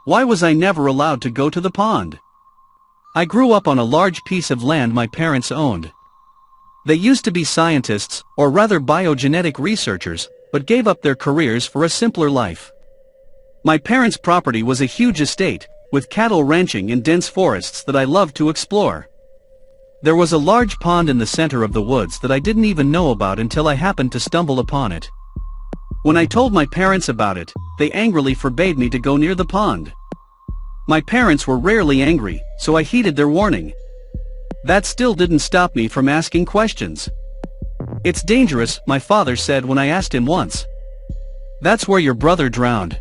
Why was I never allowed to go to the pond? I grew up on a large piece of land my parents owned. They used to be scientists, or rather biogenetic researchers, but gave up their careers for a simpler life. My parents' property was a huge estate, with cattle ranching in dense forests that I loved to explore. There was a large pond in the center of the woods that I didn't even know about until I happened to stumble upon it. When I told my parents about it, they angrily forbade me to go near the pond. My parents were rarely angry, so I heeded their warning. That still didn't stop me from asking questions. "It's dangerous," my father said when I asked him once. "That's where your brother drowned."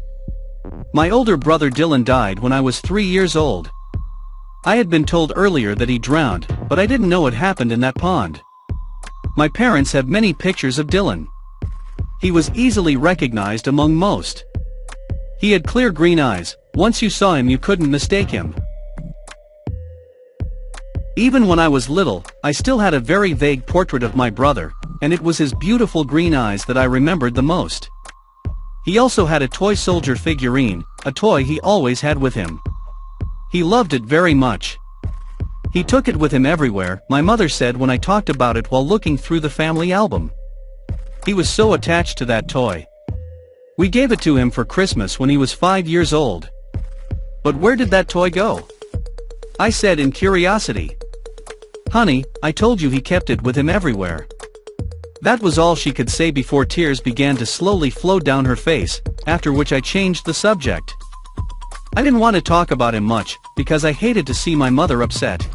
My older brother Dylan died when I was 3 years old. I had been told earlier that he drowned, but I didn't know it happened in that pond. My parents have many pictures of Dylan. He was easily recognized among most. He had clear green eyes. Once you saw him you couldn't mistake him. Even when I was little, I still had a very vague portrait of my brother, and it was his beautiful green eyes that I remembered the most. He also had a toy soldier figurine, a toy he always had with him. He loved it very much. He took it with him everywhere, my mother said when I talked about it while looking through the family album. He was so attached to that toy. We gave it to him for Christmas when he was 5 years old. "But where did that toy go?" I said in curiosity. "Honey, I told you he kept it with him everywhere." That was all she could say before tears began to slowly flow down her face, after which I changed the subject. I didn't want to talk about him much, because I hated to see my mother upset.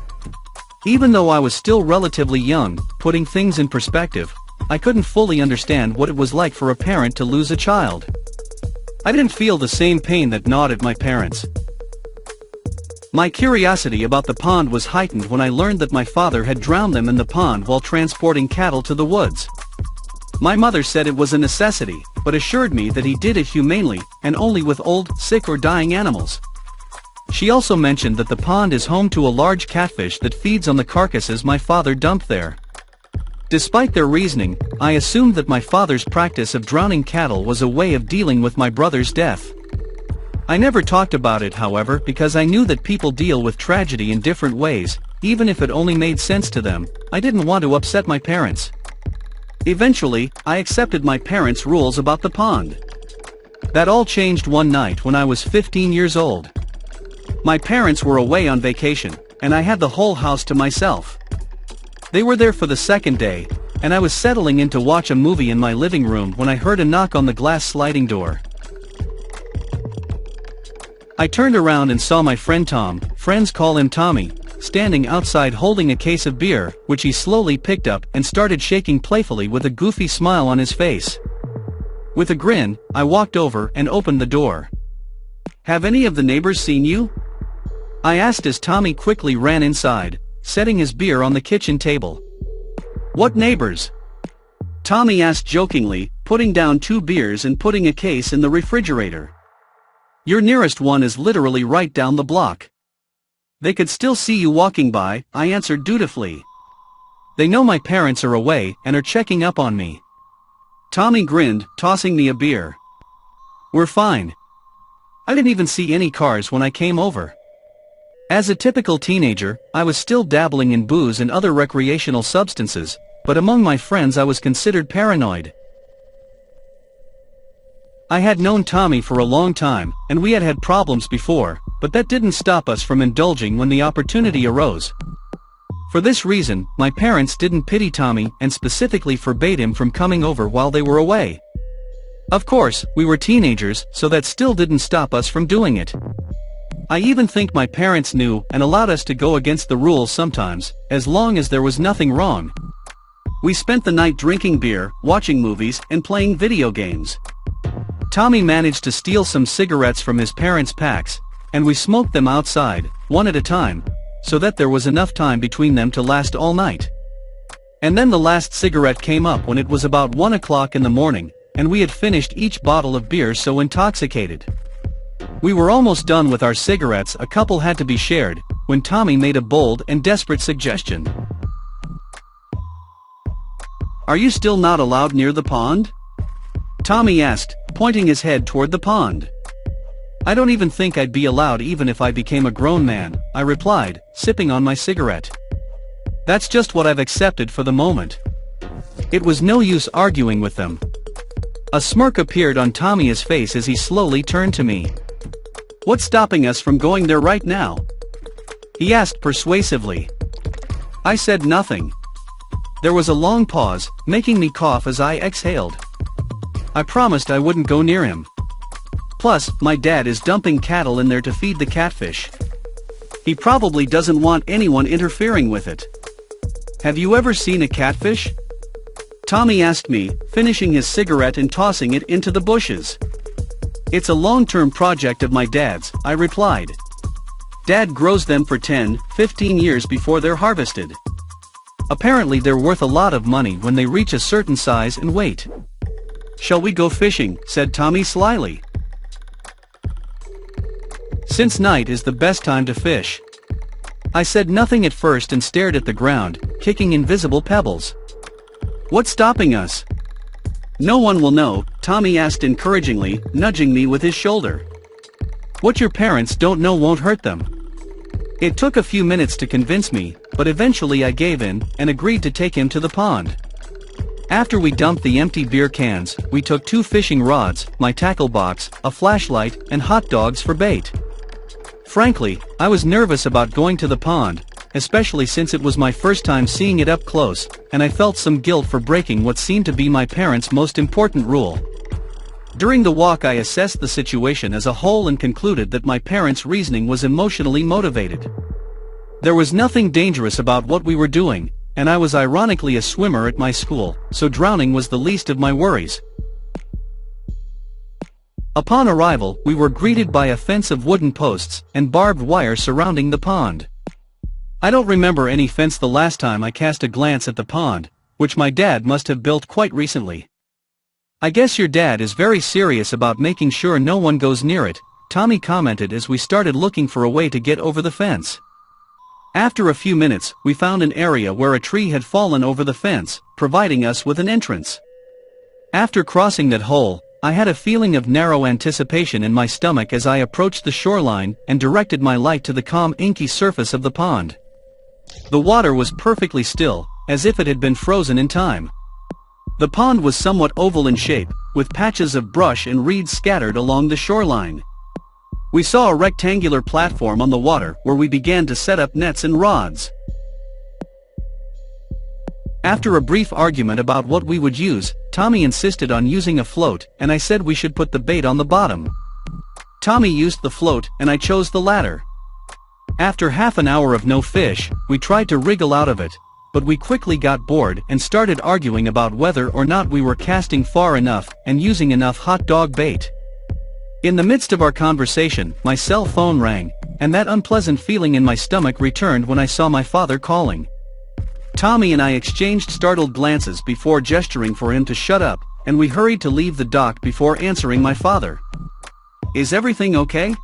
Even though I was still relatively young, putting things in perspective, I couldn't fully understand what it was like for a parent to lose a child. I didn't feel the same pain that gnawed at my parents. My curiosity about the pond was heightened when I learned that my father had drowned them in the pond while transporting cattle to the woods. My mother said it was a necessity, but assured me that he did it humanely, and only with old, sick or dying animals. She also mentioned that the pond is home to a large catfish that feeds on the carcasses my father dumped there. Despite their reasoning, I assumed that my father's practice of drowning cattle was a way of dealing with my brother's death. I never talked about it, however, because I knew that people deal with tragedy in different ways. Even if it only made sense to them, I didn't want to upset my parents. Eventually, I accepted my parents' rules about the pond. That all changed one night when I was 15 years old. My parents were away on vacation, and I had the whole house to myself. They were there for the second day, and I was settling in to watch a movie in my living room when I heard a knock on the glass sliding door. I turned around and saw my friend Tom, friends call him Tommy, standing outside holding a case of beer, which he slowly picked up and started shaking playfully with a goofy smile on his face. With a grin, I walked over and opened the door. "Have any of the neighbors seen you?" I asked as Tommy quickly ran inside, setting his beer on the kitchen table. "What neighbors?" Tommy asked jokingly, putting down 2 beers and putting a case in the refrigerator. "Your nearest one is literally right down the block. They could still see you walking by," I answered dutifully. "They know my parents are away and are checking up on me." Tommy grinned, tossing me a beer. "We're fine. I didn't even see any cars when I came over." As a typical teenager, I was still dabbling in booze and other recreational substances, but among my friends I was considered paranoid. I had known Tommy for a long time, and we had had problems before, but that didn't stop us from indulging when the opportunity arose. For this reason, my parents didn't pity Tommy and specifically forbade him from coming over while they were away. Of course, we were teenagers, so that still didn't stop us from doing it. I even think my parents knew and allowed us to go against the rules sometimes, as long as there was nothing wrong. We spent the night drinking beer, watching movies, and playing video games. Tommy managed to steal some cigarettes from his parents' packs, and we smoked them outside, one at a time, so that there was enough time between them to last all night. And then the last cigarette came up when it was about 1 o'clock in the morning, and we had finished each bottle of beer so intoxicated. We were almost done with our cigarettes, a couple had to be shared, when Tommy made a bold and desperate suggestion. "Are you still not allowed near the pond?" Tommy asked, pointing his head toward the pond. I don't even think I'd be allowed even if I became a grown man, I replied, sipping on my cigarette. That's just what I've accepted for the moment. It was no use arguing with them. A smirk appeared on Tommy's face as he slowly turned to me. What's stopping us from going there right now? He asked persuasively. I said nothing. There was a long pause, making me cough as I exhaled. I promised I wouldn't go near him. Plus, my dad is dumping cattle in there to feed the catfish. He probably doesn't want anyone interfering with it. Have you ever seen a catfish? Tommy asked me, finishing his cigarette and tossing it into the bushes. It's a long-term project of my dad's, I replied. Dad grows them for 10, 15 years before they're harvested. Apparently they're worth a lot of money when they reach a certain size and weight. Shall we go fishing? Said Tommy slyly. Since night is the best time to fish. I said nothing at first and stared at the ground, kicking invisible pebbles. What's stopping us? No one will know, Tommy asked encouragingly, nudging me with his shoulder. What your parents don't know won't hurt them. It took a few minutes to convince me, but eventually I gave in, and agreed to take him to the pond. After we dumped the empty beer cans, we took 2 fishing rods, my tackle box, a flashlight, and hot dogs for bait. Frankly, I was nervous about going to the pond, especially since it was my first time seeing it up close, and I felt some guilt for breaking what seemed to be my parents' most important rule. During the walk I assessed the situation as a whole and concluded that my parents' reasoning was emotionally motivated. There was nothing dangerous about what we were doing, and I was ironically a swimmer at my school, so drowning was the least of my worries. Upon arrival, we were greeted by a fence of wooden posts and barbed wire surrounding the pond. I don't remember any fence the last time I cast a glance at the pond, which my dad must have built quite recently. I guess your dad is very serious about making sure no one goes near it, Tommy commented as we started looking for a way to get over the fence. After a few minutes, we found an area where a tree had fallen over the fence, providing us with an entrance. After crossing that hole, I had a feeling of narrow anticipation in my stomach as I approached the shoreline and directed my light to the calm inky surface of the pond. The water was perfectly still, as if it had been frozen in time. The pond was somewhat oval in shape, with patches of brush and reeds scattered along the shoreline. We saw a rectangular platform on the water where we began to set up nets and rods. After a brief argument about what we would use, Tommy insisted on using a float, and I said we should put the bait on the bottom. Tommy used the float, and I chose the latter. After half an hour of no fish, we tried to wriggle out of it, but we quickly got bored and started arguing about whether or not we were casting far enough and using enough hot dog bait. In the midst of our conversation, my cell phone rang, and that unpleasant feeling in my stomach returned when I saw my father calling. Tommy and I exchanged startled glances before gesturing for him to shut up, and we hurried to leave the dock before answering my father. Is everything okay?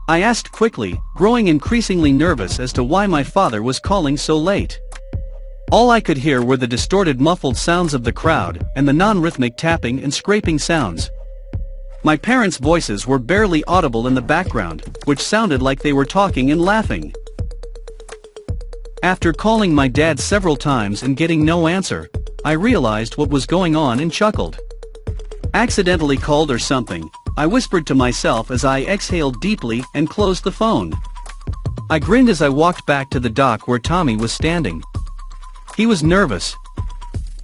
I asked quickly, growing increasingly nervous as to why my father was calling so late. All I could hear were the distorted muffled sounds of the crowd, and the non-rhythmic tapping and scraping sounds. My parents' voices were barely audible in the background, which sounded like they were talking and laughing. After calling my dad several times and getting no answer, I realized what was going on and chuckled. Accidentally called or something, I whispered to myself as I exhaled deeply and closed the phone. I grinned as I walked back to the dock where Tommy was standing. He was nervous.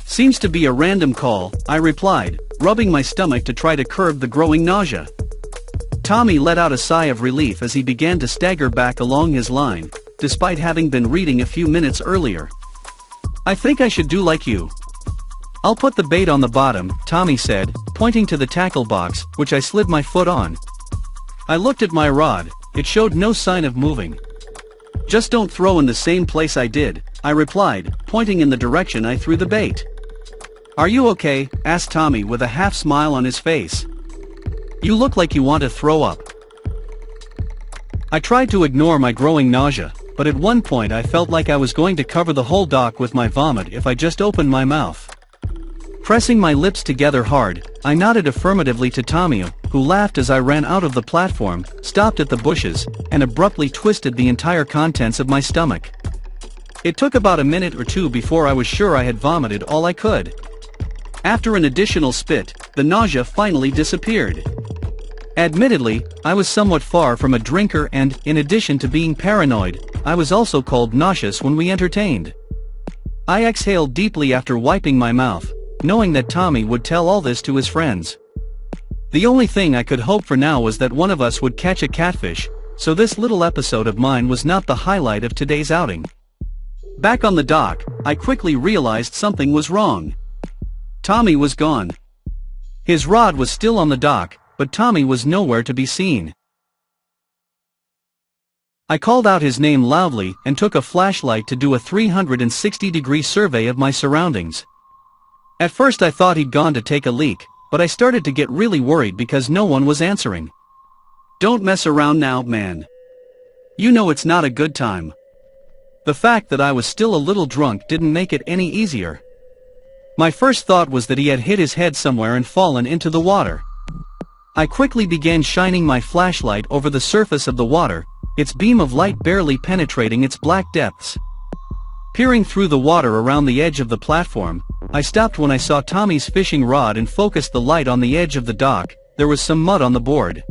Seems to be a random call, I replied, rubbing my stomach to try to curb the growing nausea. Tommy let out a sigh of relief as he began to stagger back along his line, despite having been reading a few minutes earlier. I think I should do like you. I'll put the bait on the bottom, Tommy said, pointing to the tackle box, which I slid my foot on. I looked at my rod, it showed no sign of moving. Just don't throw in the same place I did, I replied, pointing in the direction I threw the bait. Are you okay? Asked Tommy with a half smile on his face. You look like you want to throw up. I tried to ignore my growing nausea, but at one point I felt like I was going to cover the whole dock with my vomit if I just opened my mouth. Pressing my lips together hard, I nodded affirmatively to Tommy, who laughed as I ran out of the platform, stopped at the bushes, and abruptly twisted the entire contents of my stomach. It took about a minute or two before I was sure I had vomited all I could. After an additional spit, the nausea finally disappeared. Admittedly, I was somewhat far from a drinker and, in addition to being paranoid, I was also called nauseous when we entertained. I exhaled deeply after wiping my mouth, knowing that Tommy would tell all this to his friends. The only thing I could hope for now was that one of us would catch a catfish, so this little episode of mine was not the highlight of today's outing. Back on the dock, I quickly realized something was wrong. Tommy was gone. His rod was still on the dock, but Tommy was nowhere to be seen. I called out his name loudly and took a flashlight to do a 360-degree survey of my surroundings. At first I thought he'd gone to take a leak, but I started to get really worried because no one was answering. "Don't mess around now, man. You know it's not a good time." The fact that I was still a little drunk didn't make it any easier. My first thought was that he had hit his head somewhere and fallen into the water. I quickly began shining my flashlight over the surface of the water, its beam of light barely penetrating its black depths. Peering through the water around the edge of the platform, I stopped when I saw Tommy's fishing rod and focused the light on the edge of the dock. There was some mud on the board.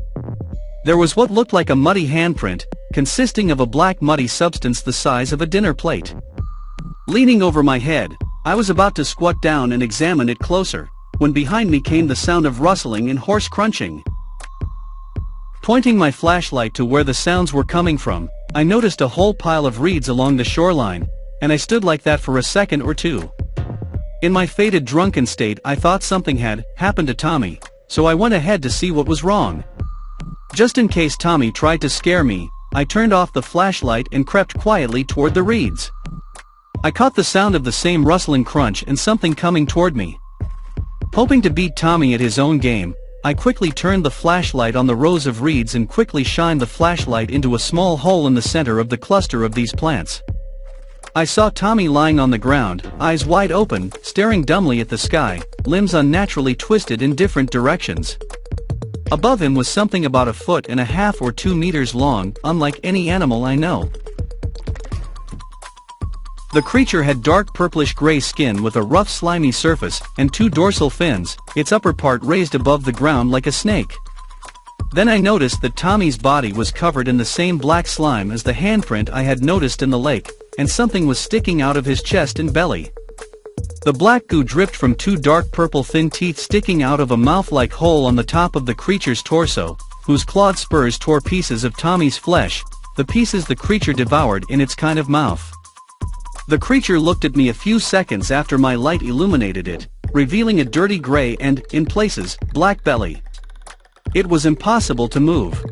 There was what looked like a muddy handprint, consisting of a black muddy substance the size of a dinner plate. Leaning over my head, I was about to squat down and examine it closer, when behind me came the sound of rustling and hoarse crunching. Pointing my flashlight to where the sounds were coming from, I noticed a whole pile of reeds along the shoreline, and I stood like that for a second or two. In my faded drunken state I thought something had happened to Tommy, so I went ahead to see what was wrong. Just in case Tommy tried to scare me, I turned off the flashlight and crept quietly toward the reeds. I caught the sound of the same rustling crunch and something coming toward me. Hoping to beat Tommy at his own game, I quickly turned the flashlight on the rows of reeds and quickly shined the flashlight into a small hole in the center of the cluster of these plants. I saw Tommy lying on the ground, eyes wide open, staring dumbly at the sky, limbs unnaturally twisted in different directions. Above him was something about 1.5 feet or 2 meters long, unlike any animal I know. The creature had dark purplish-gray skin with a rough slimy surface and 2 dorsal fins, its upper part raised above the ground like a snake. Then I noticed that Tommy's body was covered in the same black slime as the handprint I had noticed in the lake, and something was sticking out of his chest and belly. The black goo dripped from 2 dark purple thin teeth sticking out of a mouth-like hole on the top of the creature's torso, whose clawed spurs tore pieces of Tommy's flesh, the pieces the creature devoured in its kind of mouth. The creature looked at me a few seconds after my light illuminated it, revealing a dirty gray and, in places, black belly. It was impossible to move.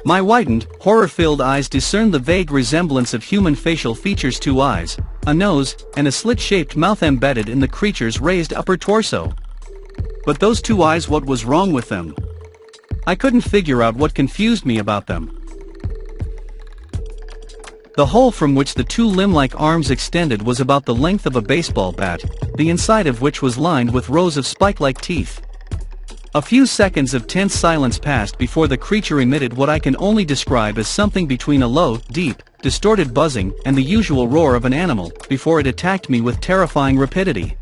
My widened, horror-filled eyes discerned the vague resemblance of human facial features: 2 eyes, a nose, and a slit-shaped mouth embedded in the creature's raised upper torso. But those 2 eyes, what was wrong with them? I couldn't figure out what confused me about them. The hole from which the 2 limb-like arms extended was about the length of a baseball bat, the inside of which was lined with rows of spike-like teeth. A few seconds of tense silence passed before the creature emitted what I can only describe as something between a low, deep, distorted buzzing and the usual roar of an animal, before it attacked me with terrifying rapidity.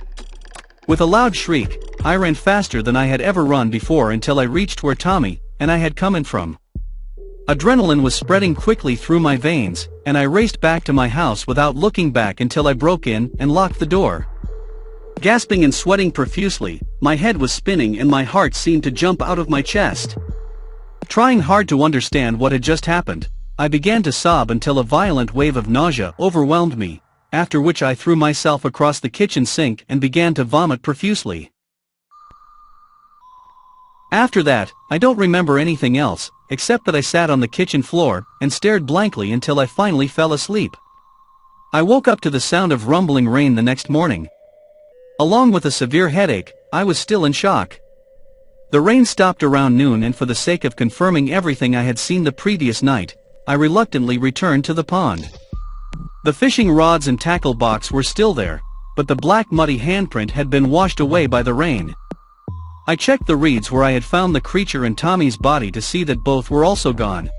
With a loud shriek, I ran faster than I had ever run before until I reached where Tommy and I had come in from. Adrenaline was spreading quickly through my veins, and I raced back to my house without looking back until I broke in and locked the door. Gasping and sweating profusely, my head was spinning and my heart seemed to jump out of my chest. Trying hard to understand what had just happened, I began to sob until a violent wave of nausea overwhelmed me, after which I threw myself across the kitchen sink and began to vomit profusely. After that, I don't remember anything else, except that I sat on the kitchen floor and stared blankly until I finally fell asleep. I woke up to the sound of rumbling rain the next morning. Along with a severe headache, I was still in shock. The rain stopped around noon, and for the sake of confirming everything I had seen the previous night, I reluctantly returned to the pond. The fishing rods and tackle box were still there, but the black muddy handprint had been washed away by the rain. I checked the reeds where I had found the creature and Tommy's body to see that both were also gone.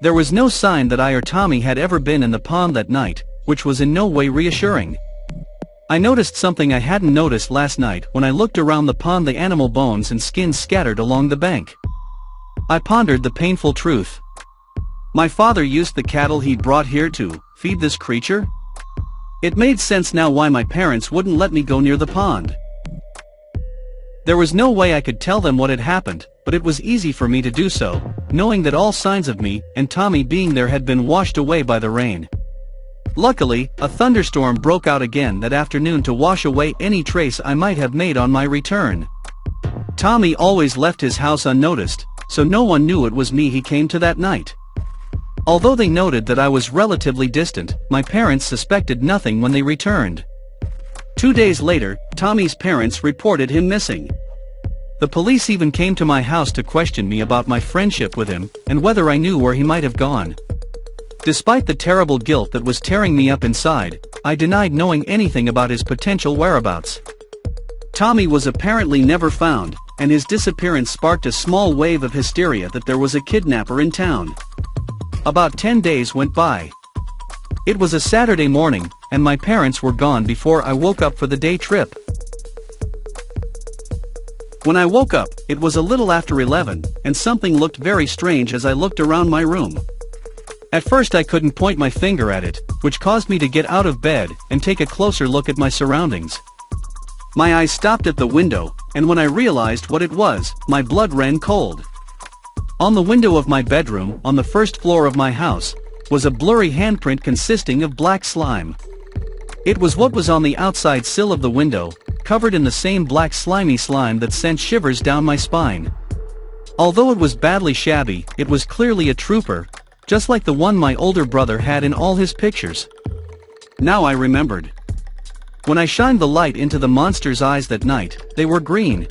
There was no sign that I or Tommy had ever been in the pond that night, which was in no way reassuring. I noticed something I hadn't noticed last night when I looked around the pond: the animal bones and skins scattered along the bank. I pondered the painful truth. My father used the cattle he'd brought here to feed this creature? It made sense now why my parents wouldn't let me go near the pond. There was no way I could tell them what had happened, but it was easy for me to do so, knowing that all signs of me and Tommy being there had been washed away by the rain. Luckily, a thunderstorm broke out again that afternoon to wash away any trace I might have made on my return. Tommy always left his house unnoticed, so no one knew it was me he came to that night. Although they noted that I was relatively distant, my parents suspected nothing when they returned. 2 days later, Tommy's parents reported him missing. The police even came to my house to question me about my friendship with him, and whether I knew where he might have gone. Despite the terrible guilt that was tearing me up inside, I denied knowing anything about his potential whereabouts. Tommy was apparently never found, and his disappearance sparked a small wave of hysteria that there was a kidnapper in town. About 10 days went by. It was a Saturday morning, and my parents were gone before I woke up for the day trip. When I woke up, it was a little after 11, and something looked very strange as I looked around my room. At first I couldn't point my finger at it, which caused me to get out of bed and take a closer look at my surroundings. My eyes stopped at the window, and when I realized what it was, my blood ran cold. On the window of my bedroom, on the first floor of my house, was a blurry handprint consisting of black slime. It was what was on the outside sill of the window, covered in the same black slimy slime that sent shivers down my spine. Although it was badly shabby, it was clearly a trooper, just like the one my older brother had in all his pictures. Now I remembered. When I shined the light into the monster's eyes that night, they were green,